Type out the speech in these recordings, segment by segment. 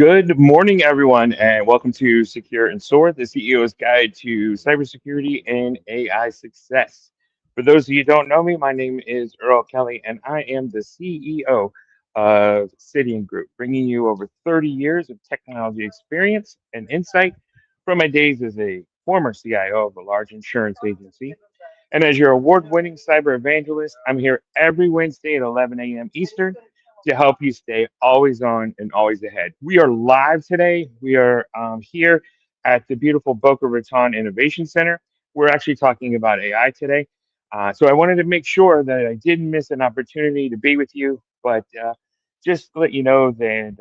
Good morning, everyone, and welcome to Secure and Soar, the CEO's Guide to Cybersecurity and AI Success. For those of you who don't know me, my name is Earl Kelly, and I am the CEO of Cydian Group, bringing you over 30 years of technology experience and insight from my days as a former CIO of a large insurance agency. And as your award winning cyber evangelist, I'm here every Wednesday at 11 a.m. Eastern to help you stay always on and always ahead. We are live today. We are here at the beautiful Boca Raton Innovation Center. We're actually talking about AI today. So I wanted to make sure that I didn't miss an opportunity to be with you, but just to let you know that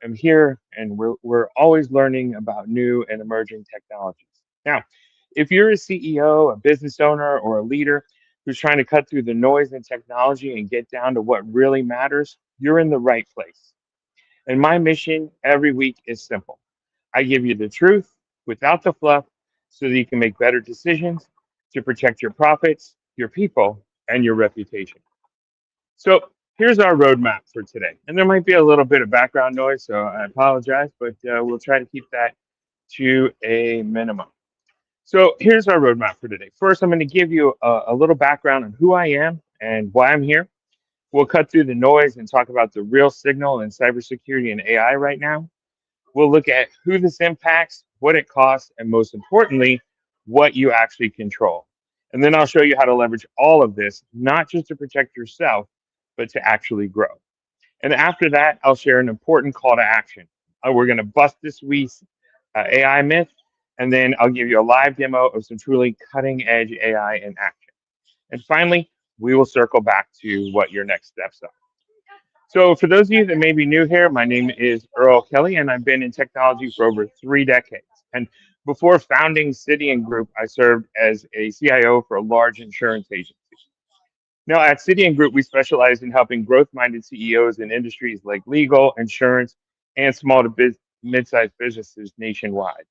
I'm here and we're always learning about new and emerging technologies. Now, if you're a CEO, a business owner, or a leader who's trying to cut through the noise in technology and get down to what really matters, you're in the right place. And my mission every week is simple. I give you the truth without the fluff so that you can make better decisions to protect your profits, your people, and your reputation. So here's our roadmap for today. And there might be a little bit of background noise, so I apologize, but we'll try to keep that to a minimum. So here's our roadmap for today. First, I'm going to give you a little background on who I am and why I'm here. We'll cut through the noise and talk about the real signal in cybersecurity and AI right now. We'll look at who this impacts, what it costs, and most importantly, what you actually control. And then I'll show you how to leverage all of this, not just to protect yourself, but to actually grow. And after that, I'll share an important call to action. We're going to bust this week's AI myth, and then I'll give you a live demo of some truly cutting edge AI in action. And finally, we will circle back to what your next steps are. So, for those of you that may be new here, my name is Earl Kelly, and I've been in technology for over 3 decades. And before founding Cydian Group, I served as a CIO for a large insurance agency. Now, at Cydian Group, we specialize in helping growth-minded CEOs in industries like legal, insurance, and small to mid-sized businesses nationwide.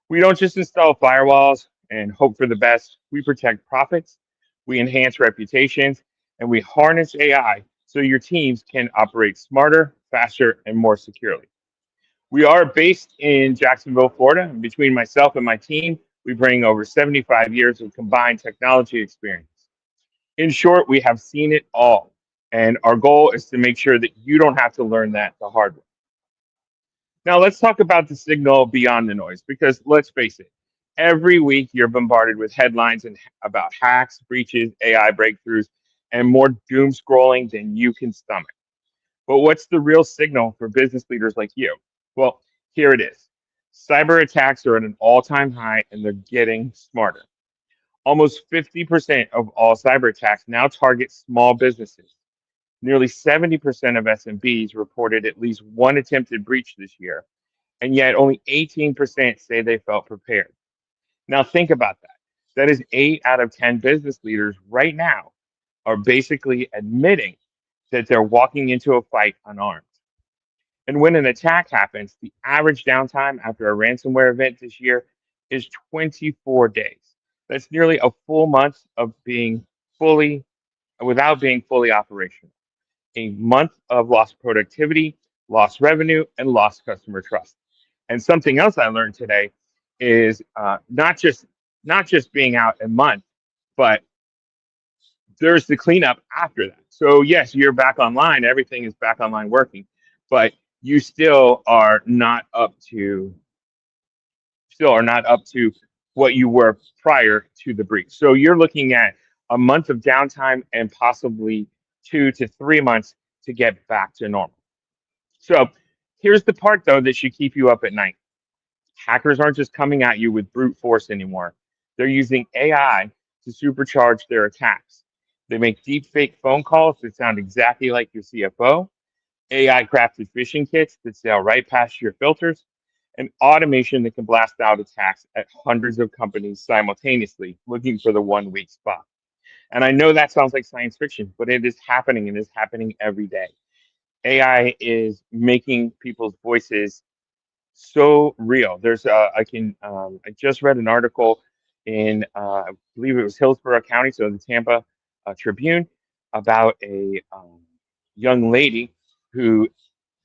We don't just install firewalls and hope for the best. We protect profits, we enhance reputations, and we harness AI so your teams can operate smarter, faster, and more securely. We are based in Jacksonville, Florida. And between myself and my team, we bring over 75 years of combined technology experience. In short, we have seen it all. And our goal is to make sure that you don't have to learn that the hard way. Now, let's talk about the signal beyond the noise, because let's face it, every week you're bombarded with headlines about hacks, breaches, AI breakthroughs, and more doom scrolling than you can stomach. But what's the real signal for business leaders like you? Well, here it is. Cyber attacks are at an all time high and they're getting smarter. Almost 50% of all cyber attacks now target small businesses. Nearly 70% of SMBs reported at least one attempted breach this year, and yet only 18% say they felt prepared. Now, think about that. That is 8 out of 10 business leaders right now are basically admitting that they're walking into a fight unarmed. And when an attack happens, the average downtime after a ransomware event this year is 24 days. That's nearly a full month of being fully, without being fully operational. A month of lost productivity, lost revenue, and lost customer trust. And something else I learned today is not just being out a month, but there's the cleanup after that. So yes, you're back online, everything is back online working, but you still are not up to what you were prior to the breach. So you're looking at a month of downtime and possibly 2 to 3 months to get back to normal. So here's the part though that should keep you up at night. Hackers aren't just coming at you with brute force anymore. They're using AI to supercharge their attacks. They make deep fake phone calls that sound exactly like your CFO, AI crafted phishing kits that sail right past your filters, and automation that can blast out attacks at hundreds of companies simultaneously looking for the one weak spot. And I know that sounds like science fiction, but it is happening and is happening every day. AI is making people's voices so real. I just read an article in I believe it was Hillsborough County, so the Tampa Tribune, about a young lady who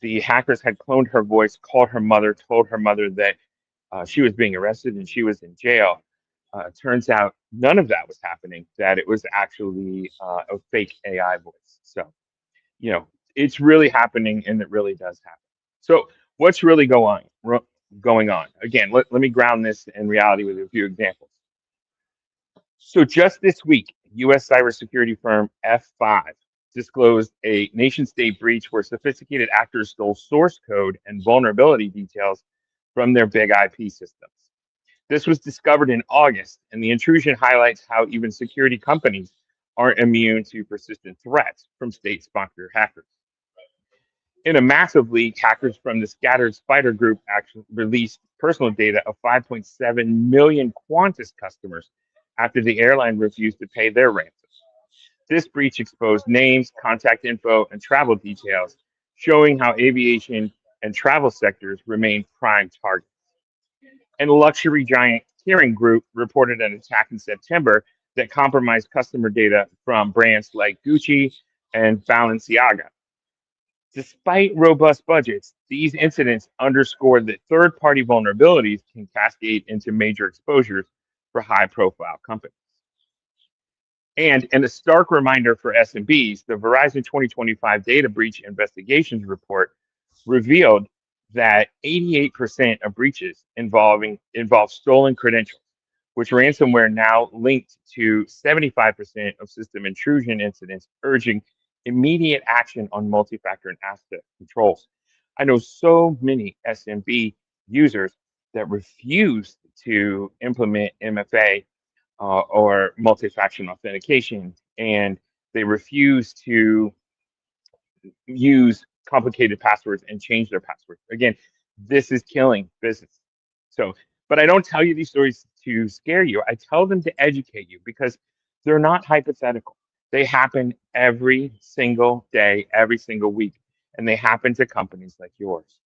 The hackers had cloned her voice, called her mother, told her mother that she was being arrested and she was in jail. Turns out none of that was happening, that it was actually a fake AI voice. So, you know, it's really happening and it really does happen. So, what's really going on? Again, let me ground this in reality with a few examples. So just this week, U.S. cybersecurity firm F5 disclosed a nation-state breach where sophisticated actors stole source code and vulnerability details from their big IP systems. This was discovered in August, and the intrusion highlights how even security companies aren't immune to persistent threats from state-sponsored hackers. In a massive leak, hackers from the Scattered Spider Group actually released personal data of 5.7 million Qantas customers after the airline refused to pay their ransom. This breach exposed names, contact info, and travel details, showing how aviation and travel sectors remain prime targets. And luxury giant Kering Group reported an attack in September that compromised customer data from brands like Gucci and Balenciaga. Despite robust budgets, these incidents underscore that third party vulnerabilities can cascade into major exposures for high profile companies. And in a stark reminder for SMBs, the Verizon 2025 Data Breach Investigations Report revealed that 88% of breaches involve stolen credentials, which ransomware now linked to 75% of system intrusion incidents, urging immediate action on multi-factor and asset controls. I know so many SMB users that refuse to implement MFA or multi-factor authentication, and they refuse to use complicated passwords and change their passwords. Again, this is killing business. So, but I don't tell you these stories to scare you. I tell them to educate you because they're not hypothetical. They happen every single day, every single week, and they happen to companies like yours.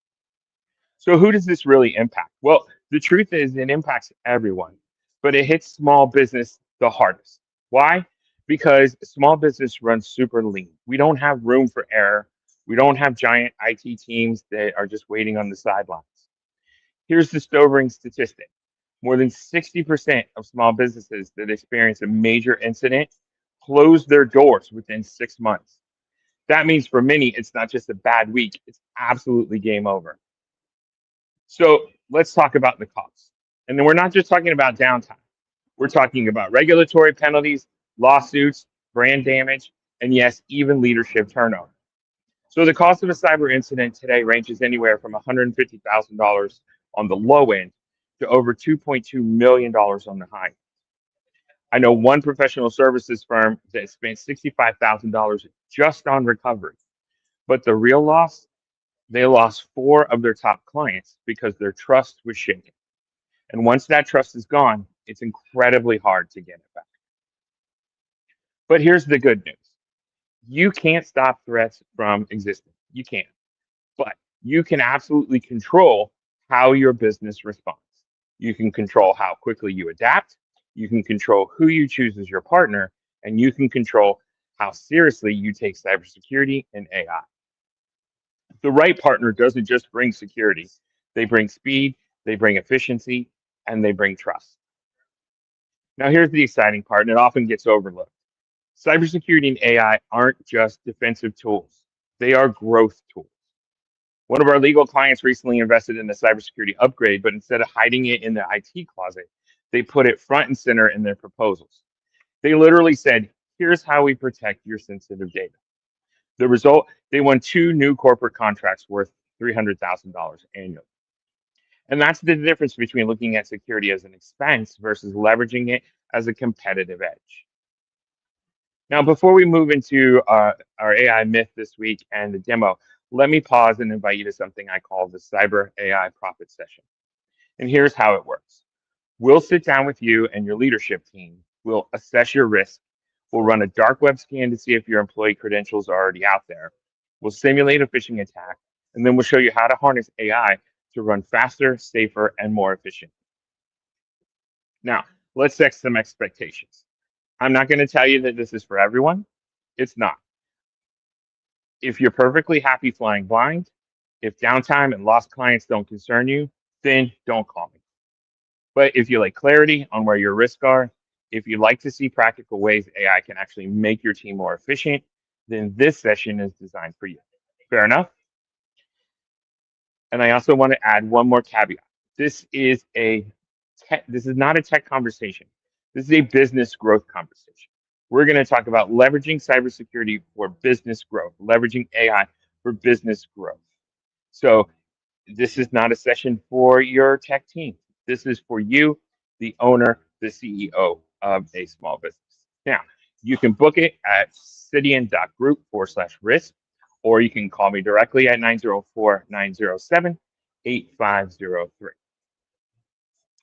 So, who does this really impact? Well, the truth is, it impacts everyone, but it hits small business the hardest. Why? Because small business runs super lean. We don't have room for error. We don't have giant IT teams that are just waiting on the sidelines. Here's the sobering statistic: more than 60% of small businesses that experience a major incident close their doors within 6 months. That means for many, it's not just a bad week, it's absolutely game over. So let's talk about the costs. And then we're not just talking about downtime. We're talking about regulatory penalties, lawsuits, brand damage, and yes, even leadership turnover. So the cost of a cyber incident today ranges anywhere from $150,000 on the low end to over $2.2 million on the high. I know one professional services firm that spent $65,000 just on recovery. But the real loss, they lost four of their top clients because their trust was shaken. And once that trust is gone, it's incredibly hard to get it back. But here's the good news: you can't stop threats from existing. You can't. But you can absolutely control how your business responds. You can control how quickly you adapt. You can control who you choose as your partner. And you can control how seriously you take cybersecurity and AI. The right partner doesn't just bring security, they bring speed, they bring efficiency, and they bring trust. Now, here's the exciting part, and it often gets overlooked. Cybersecurity and AI aren't just defensive tools, they are growth tools. One of our legal clients recently invested in a cybersecurity upgrade, but instead of hiding it in their IT closet, they put it front and center in their proposals. They literally said, here's how we protect your sensitive data. The result, they won two new corporate contracts worth $300,000 annually. And that's the difference between looking at security as an expense versus leveraging it as a competitive edge. Now, before we move into our AI myth this week and the demo, let me pause and invite you to something I call the Cyber AI Profit Session. And here's how it works. We'll sit down with you and your leadership team. We'll assess your risk. We'll run a dark web scan to see if your employee credentials are already out there. We'll simulate a phishing attack, and then we'll show you how to harness AI to run faster, safer, and more efficient. Now, let's set some expectations. I'm not going to tell you that this is for everyone. It's not. If you're perfectly happy flying blind, If downtime and lost clients don't concern you, then don't call me. But if you like clarity on where your risks are, if you like to see practical ways AI can actually make your team more efficient, then this session is designed for you. Fair enough? And I also want to add one more caveat. This is this is not a tech conversation. This is a business growth conversation. We're going to talk about leveraging cybersecurity for business growth, leveraging AI for business growth. So this is not a session for your tech team. This is for you, the owner, the CEO of a small business. Now, you can book it at cydian.group/risk, or you can call me directly at 904-907-8503.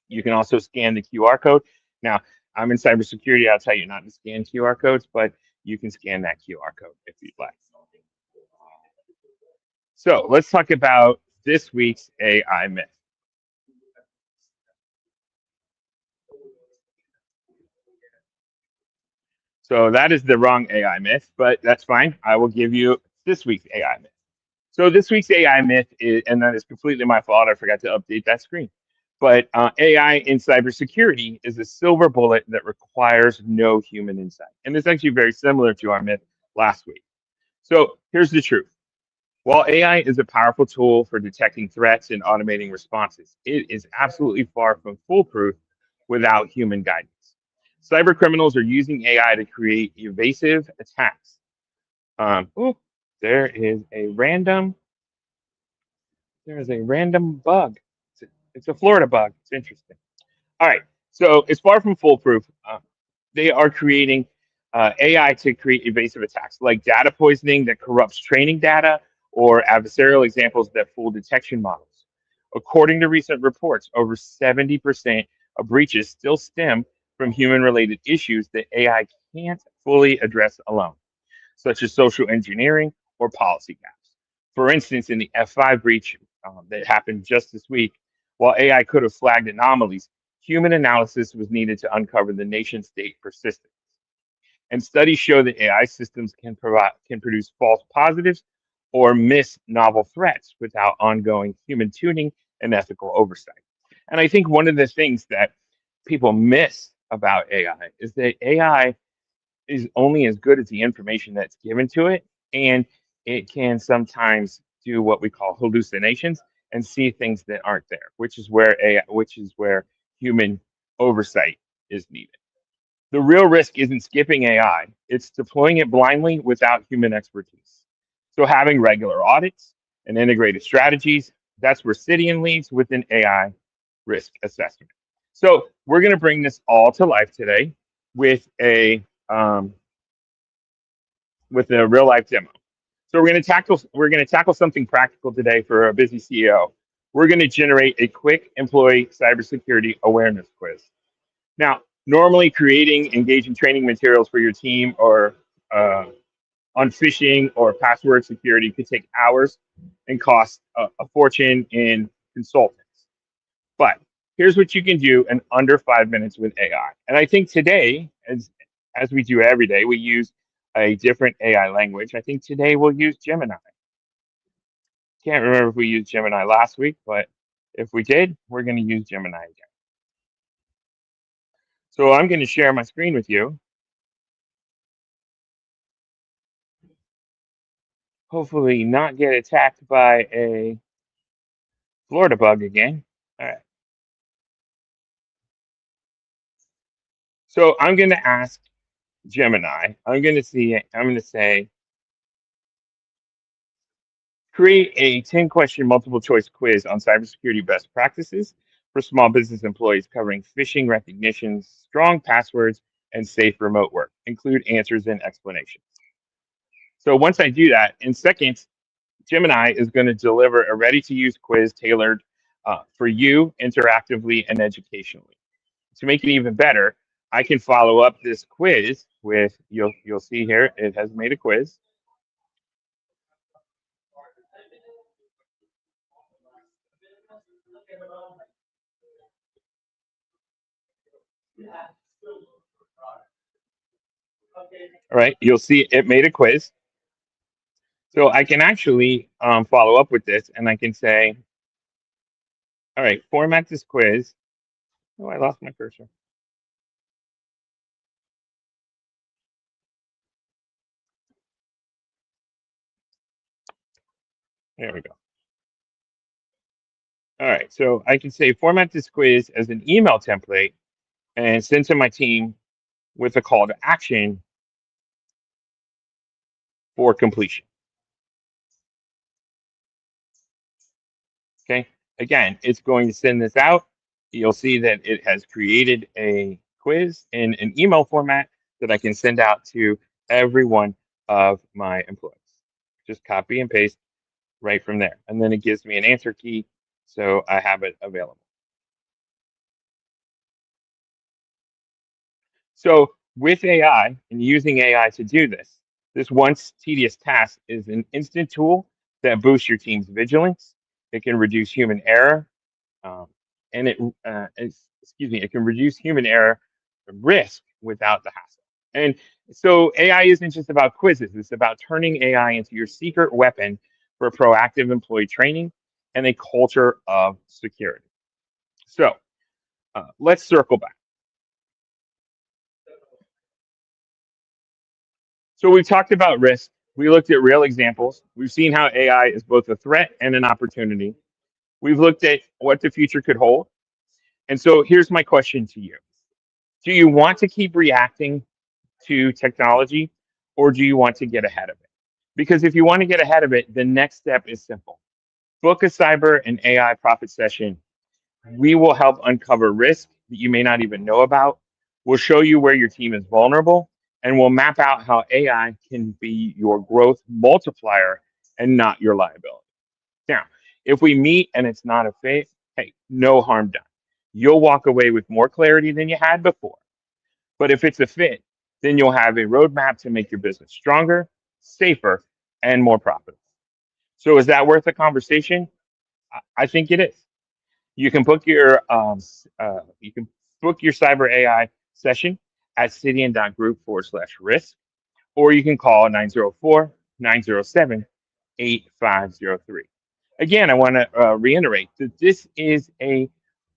You can also scan the QR code. Now, I'm in cybersecurity. I'll tell you not to scan QR codes, but you can scan that QR code if you'd like. So let's talk about this week's AI myth. So that is the wrong AI myth, but that's fine. I will give you this week's AI myth. So this week's AI myth is, and that is completely my fault. I forgot to update that screen. But AI in cybersecurity is a silver bullet that requires no human insight. And it's actually very similar to our myth last week. So here's the truth. While AI is a powerful tool for detecting threats and automating responses, it is absolutely far from foolproof without human guidance. Cyber criminals are using AI to create evasive attacks. Oh, there is a random bug. It's a Florida bug. It's interesting. All right. So it's far from foolproof. They are creating AI to create evasive attacks like data poisoning that corrupts training data or adversarial examples that fool detection models. According to recent reports, over 70% of breaches still stem from human related issues that AI can't fully address alone, such as social engineering or policy gaps. For instance, in the F5 breach that happened just this week, while AI could have flagged anomalies, human analysis was needed to uncover the nation state persistence. And studies show that AI systems can produce false positives or miss novel threats without ongoing human tuning and ethical oversight. And I think one of the things that people miss about AI is that AI is only as good as the information that's given to it, and it can sometimes do what we call hallucinations and see things that aren't there, which is where human oversight is needed. The real risk isn't skipping AI, it's deploying it blindly without human expertise. So having regular audits and integrated strategies, that's where Cydian leads with an AI risk assessment. So we're going to bring this all to life today with a um, real life demo. So we're going to tackle something practical today for a busy CEO. We're going to generate a quick employee cybersecurity awareness quiz. Now, normally creating engaging training materials for your team or on phishing or password security could take hours and cost a fortune in consultants. But here's what you can do in under 5 minutes with AI. And I think today, as we do every day, we use a different AI language. I think today we'll use Gemini. Can't remember if we used Gemini last week, but if we did, we're going to use Gemini again. So I'm going to share my screen with you. Hopefully not get attacked by a Florida bug again. All right. So I'm going to ask Gemini. I'm going to say, create a 10 question multiple choice quiz on cybersecurity best practices for small business employees covering phishing recognition, strong passwords, and safe remote work. Include answers and explanations. So once I do that, in seconds, Gemini is going to deliver a ready to use quiz tailored for you interactively and educationally. To make it even better, I can follow up this quiz with you'll see here it has made a quiz. All right, you'll see it made a quiz. So I can actually follow up with this, and I can say, all right, format this quiz. Oh, I lost my cursor. There we go. All right, so I can say format this quiz as an email template and send to my team with a call to action for completion. Okay. Again, it's going to send this out. You'll see that it has created a quiz in an email format that I can send out to every one of my employees. Just copy and paste right from there. And then it gives me an answer key so I have it available. So with AI and using AI to do this, this once tedious task is an instant tool that boosts your team's vigilance. It can reduce human error, um, and excuse me, it can reduce human error risk without the hassle. And so AI isn't just about quizzes; it's about turning AI into your secret weapon for proactive employee training and a culture of security. So let's circle back. So we've talked about risk. We looked at real examples. We've seen how AI is both a threat and an opportunity. We've looked at what the future could hold. And so here's my question to you. Do you want to keep reacting to technology, or do you want to get ahead of it? Because if you want to get ahead of it, the next step is simple. Book a cyber and AI profit session. We will help uncover risk that you may not even know about. We'll show you where your team is vulnerable, and we'll map out how AI can be your growth multiplier and not your liability. Now, if we meet and it's not a fit, hey, no harm done. You'll walk away with more clarity than you had before. But if it's a fit, then you'll have a roadmap to make your business stronger, safer, and more profitable. So is that worth a conversation? I think it is. You can book your cyber AI session at cydian.group/risk, or you can call 904-907-8503. Again, I want to reiterate that this is a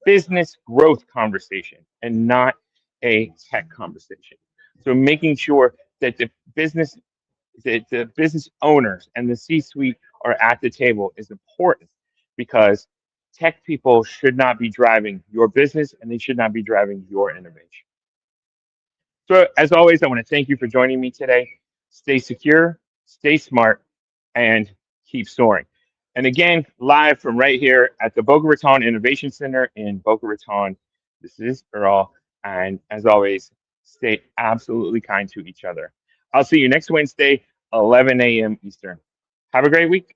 business growth conversation and not a tech conversation. So making sure that the business owners and the C-suite are at the table is important, because tech people should not be driving your business and they should not be driving your innovation. So as always, I want to thank you for joining me today. Stay secure, stay smart, and keep soaring. And again, live from right here at the Boca Raton Innovation Center in Boca Raton, this is Earl. And as always, stay absolutely kind to each other. I'll see you next Wednesday, 11 a.m. Eastern. Have a great week.